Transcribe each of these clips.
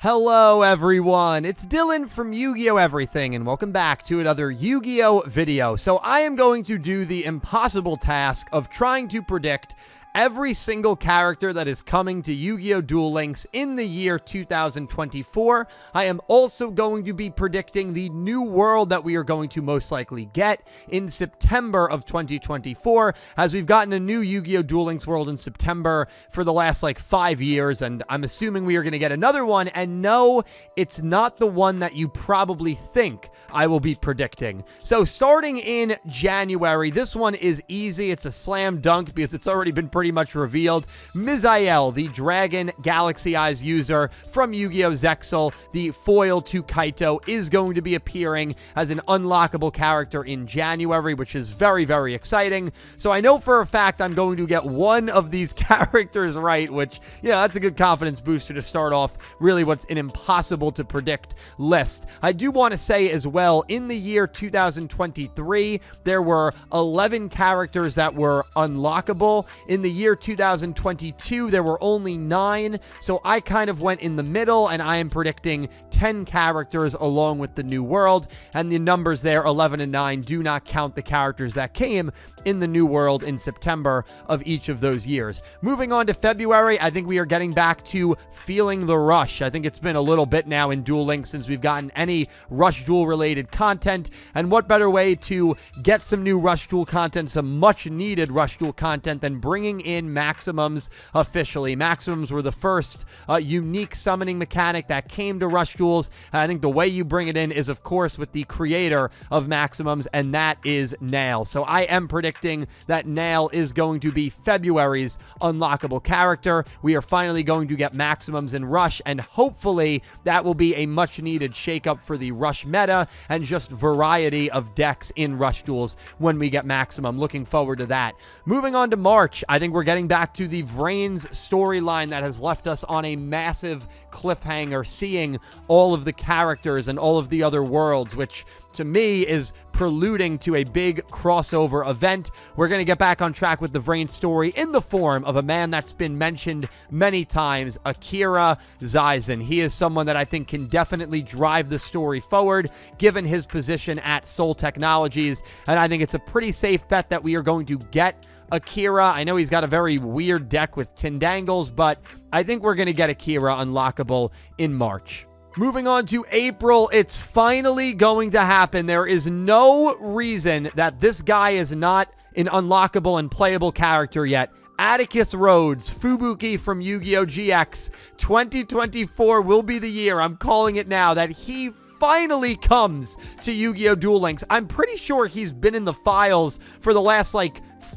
Hello everyone, it's Dylan from Yugioh Everything, and welcome back to another Yu-Gi-Oh video. So I am going to do the impossible task of trying to predict every single character that is coming to Yu-Gi-Oh! Duel Links in the year 2024. I am also going to be predicting the new world that we are going to most likely get in September of 2024, as we've gotten a new Yu-Gi-Oh! Duel Links world in September for the last 5 years, and I'm assuming we are going to get another one, and no, it's not the one that you probably think I will be predicting. So starting in January, this one is easy. It's a slam dunk because it's already been pretty much revealed. Misael, the Dragon Galaxy Eyes user from Yu-Gi-Oh! Zexal, the foil to Kaito, is going to be appearing as an unlockable character in January, which is very, very exciting. So I know for a fact I'm going to get one of these characters right, which, that's a good confidence booster to start off really what's an impossible to predict list. I do want to say as well, in the year 2023, there were 11 characters that were unlockable. In the year 2022, there were only 9, so I kind of went in the middle, and I am predicting 10 characters along with the new world, and the numbers there, 11 and 9, do not count the characters that came in the new world in September of each of those years. Moving on to February, I think we are getting back to feeling the rush. I think it's been a little bit now in Duel Links since we've gotten any Rush Duel related content, and what better way to get some new Rush Duel content, some much needed Rush Duel content, than bringing in Maximums officially. Maximums were the first unique summoning mechanic that came to Rush Duels, and I think the way you bring it in is, of course, with the creator of Maximums, and that is Nail. So I am predicting that Nail is going to be February's unlockable character. We are finally going to get Maximums in Rush, and hopefully that will be a much needed shakeup for the Rush meta and just variety of decks in Rush Duels when we get Maximum. Looking forward to that. Moving on to March, I think we're getting back to the Vrains storyline that has left us on a massive cliffhanger, seeing all of the characters and all of the other worlds, which to me is preluding to a big crossover event. We're going to get back on track with the Vrains story in the form of a man that's been mentioned many times, Akira Zaizen. He is someone that I think can definitely drive the story forward, given his position at Soul Technologies, and I think it's a pretty safe bet that we are going to get Akira. I know he's got a very weird deck with Tindangles, but I think we're going to get Akira unlockable in March. Moving on to April, it's finally going to happen. There is no reason that this guy is not an unlockable and playable character yet. Atticus Rhodes, Fubuki from Yu-Gi-Oh! GX. 2024 will be the year, I'm calling it now, that he finally comes to Yu-Gi-Oh! Duel Links. I'm pretty sure he's been in the files for the last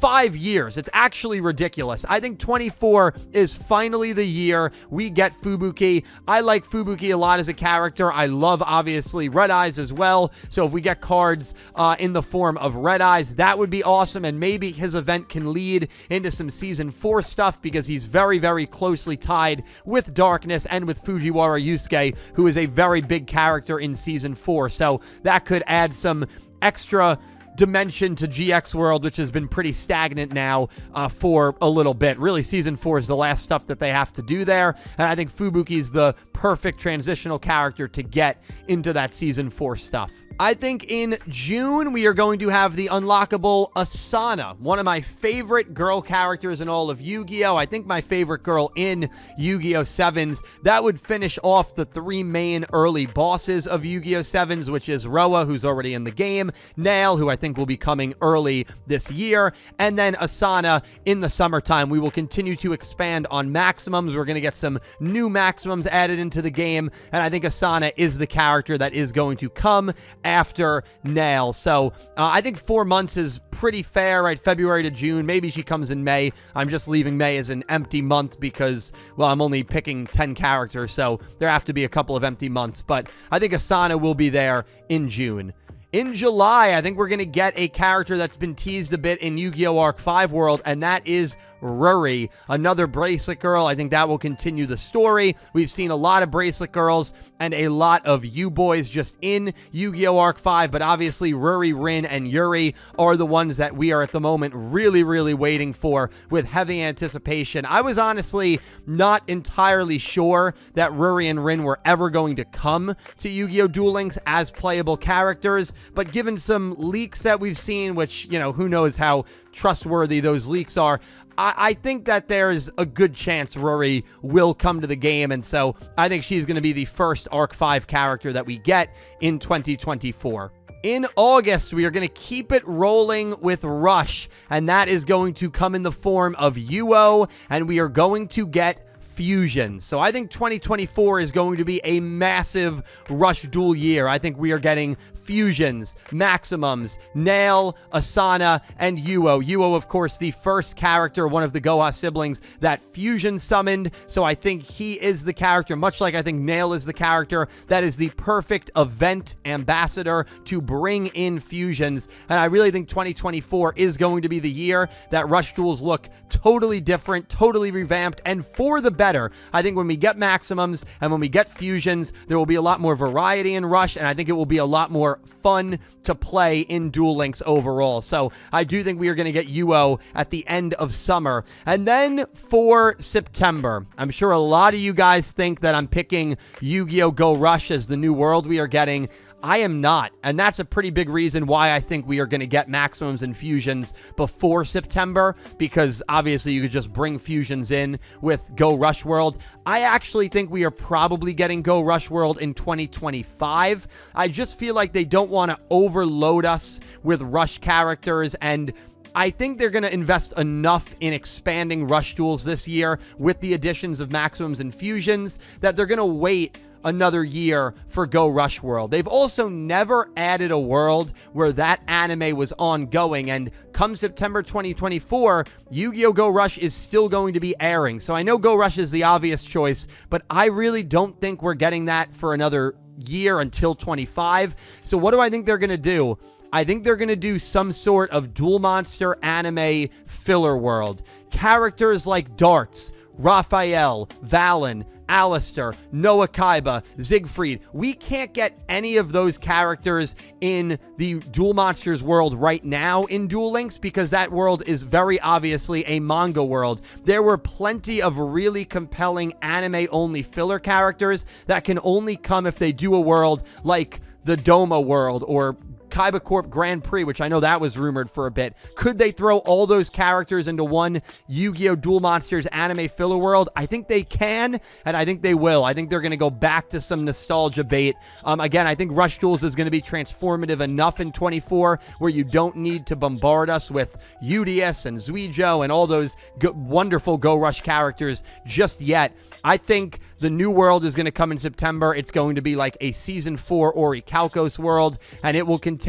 5 years. It's actually ridiculous. I think 24 is finally the year we get Fubuki. I like Fubuki a lot as a character. I love, obviously, Red Eyes as well. So if we get cards in the form of Red Eyes, that would be awesome. And maybe his event can lead into some Season 4 stuff, because he's very, very closely tied with Darkness and with Fujiwara Yusuke, who is a very big character in Season 4. So that could add some extra dimension to GX World, which has been pretty stagnant now for a little bit. Really, Season 4 is the last stuff that they have to do there, and I think Fubuki's the perfect transitional character to get into that Season 4 stuff. I think in June, we are going to have the unlockable Asana, one of my favorite girl characters in all of Yu-Gi-Oh! I think my favorite girl in Yu-Gi-Oh! 7s. That would finish off the 3 main early bosses of Yu-Gi-Oh! 7s, which is Roa, who's already in the game, Nail, who I think will be coming early this year, and then Asana in the summertime. We will continue to expand on Maximums. We're going to get some new Maximums added into the game, and I think Asana is the character that is going to come after Nail. So I think 4 months is pretty fair, right? February to June. Maybe she comes in May. I'm just leaving May as an empty month because, well, I'm only picking 10 characters, so there have to be a couple of empty months. But I think Asana will be there in June. In July, I think we're going to get a character that's been teased a bit in Yu-Gi-Oh! Arc 5 world, and that is Ruri, another bracelet girl. I think that will continue the story. We've seen a lot of bracelet girls and a lot of U-boys just in Yu-Gi-Oh! Arc 5, but obviously Ruri, Rin, and Yuri are the ones that we are at the moment really, really waiting for with heavy anticipation. I was honestly not entirely sure that Ruri and Rin were ever going to come to Yu-Gi-Oh! Duel Links as playable characters, but given some leaks that we've seen, which, you know, who knows how trustworthy those leaks are, I think that there's a good chance Ruri will come to the game, and so I think she's going to be the first Arc 5 character that we get in 2024. In August, we are going to keep it rolling with Rush, and that is going to come in the form of Yugioh, and we are going to get fusions. So I think 2024 is going to be a massive Rush Duel year. I think we are getting fusions, maximums, Nail, Asana, and Yugioh. Yugioh, of course, the first character, one of the Goha siblings that fusion summoned. So I think he is the character, much like I think Nail is the character, that is the perfect event ambassador to bring in fusions. And I really think 2024 is going to be the year that Rush Duels look totally different, totally revamped, and for the better. I think when we get maximums and when we get fusions, there will be a lot more variety in Rush, and I think it will be a lot more fun to play in Duel Links overall. So I do think we are going to get Yugioh at the end of summer. And then for September, I'm sure a lot of you guys think that I'm picking Yu-Gi-Oh! Go Rush as the new world we are getting. I am not, and that's a pretty big reason why I think we are going to get maximums and fusions before September, because obviously you could just bring fusions in with Go Rush World. I actually think we are probably getting Go Rush World in 2025. I just feel like they don't want to overload us with Rush characters, and I think they're going to invest enough in expanding Rush Duels this year with the additions of maximums and fusions that they're going to wait another year for Go Rush World. They've also never added a world where that anime was ongoing, and come September 2024, Yu-Gi-Oh! Go Rush is still going to be airing. So I know Go Rush is the obvious choice, but I really don't think we're getting that for another year until 25. So what do I think they're going to do? I think they're going to do some sort of Duel Monster anime filler world. Characters like Darts, Raphael, Valen, Alistair, Noah Kaiba, Siegfried. We can't get any of those characters in the Duel Monsters world right now in Duel Links because that world is very obviously a manga world. There were plenty of really compelling anime-only filler characters that can only come if they do a world like the Doma world or Kaiba Corp Grand Prix, which I know that was rumored for a bit. Could they throw all those characters into one Yu-Gi-Oh! Duel Monsters anime filler world? I think they can, and I think they will. I think they're going to go back to some nostalgia bait. Again, I think Rush Duels is going to be transformative enough in 24 where you don't need to bombard us with Udius and Yugioh and all those wonderful Go Rush characters just yet. I think the new world is going to come in September. It's going to be like a Season 4 Ori Kalkos world, and it will contain,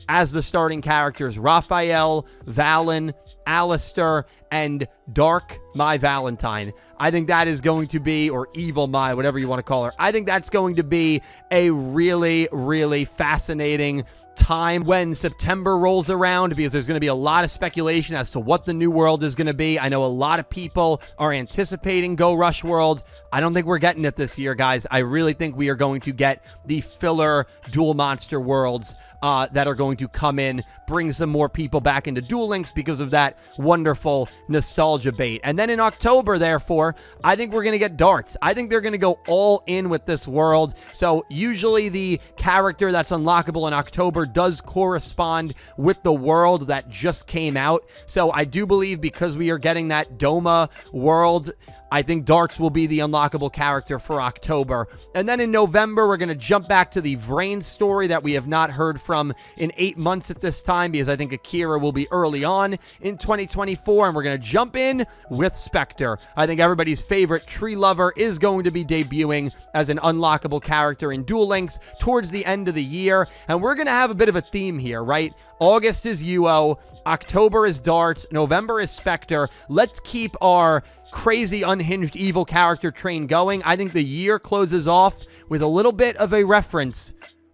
as the starting characters, Raphael, Valen, Alistair, and Dark My Valentine. I think that is going to be, or Evil My, whatever you want to call her. I think that's going to be a really, really fascinating time when September rolls around, because there's going to be a lot of speculation as to what the new world is going to be. I know a lot of people are anticipating Go Rush World. I don't think we're getting it this year, guys. I really think we are going to get the filler Duel Monster worlds that are going to come in, bring some more people back into Duel Links because of that wonderful nostalgia bait. And then in October, therefore, I think we're going to get Darts. I think they're going to go all in with this world. So usually the character that's unlockable in October does correspond with the world that just came out. So I do believe because we are getting that Doma world, I think Darks will be the unlockable character for October. And then in November, we're going to jump back to the Vrain story that we have not heard from in 8 months at this time, because I think Akira will be early on in 2024, and we're going to jump in with Spectre. I think everybody's favorite tree lover is going to be debuting as an unlockable character in Duel Links towards the end of the year, and we're going to have a bit of a theme here, right? August is Yugioh, October is Darts, November is Spectre. Let's keep our crazy unhinged evil character train going. I think the year closes off with a little bit of a reference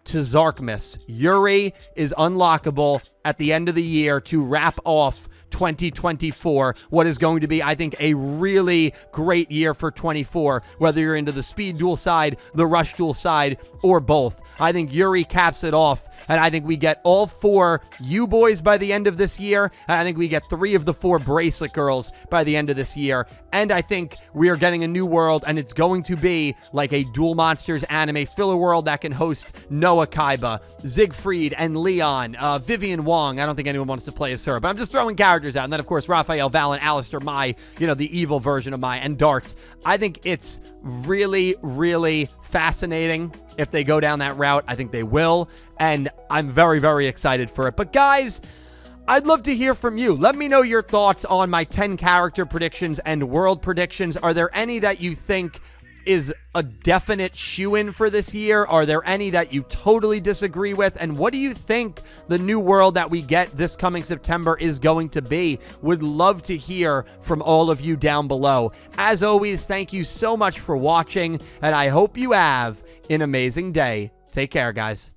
to Zarkmas. Yuri is unlockable at the end of the year to wrap off 2024, what is going to be, I think, a really great year for 24, whether you're into the speed duel side, the rush duel side, or both. I think Yuri caps it off, and I think we get all 4 U-boys by the end of this year, and I think we get 3 of the 4 bracelet girls by the end of this year, and I think we are getting a new world, and it's going to be like a Duel Monsters anime filler world that can host Noah Kaiba, Siegfried and Leon, Vivian Wong. I don't think anyone wants to play as her, but I'm just throwing characters out, and then of course Raphael, Valen, Alistair, Mai, the evil version of Mai, and Darts. I think it's really, really fascinating if they go down that route. I think they will, and I'm very, very excited for it. But guys, I'd love to hear from you. Let me know your thoughts on my 10 character predictions and world predictions. Are there any that you think is a definite shoo-in for this year? Are there any that you totally disagree with? And what do you think the new world that we get this coming September is going to be? Would love to hear from all of you down below. As always, thank you so much for watching, and I hope you have an amazing day. Take care, guys.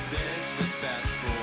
It's what's best for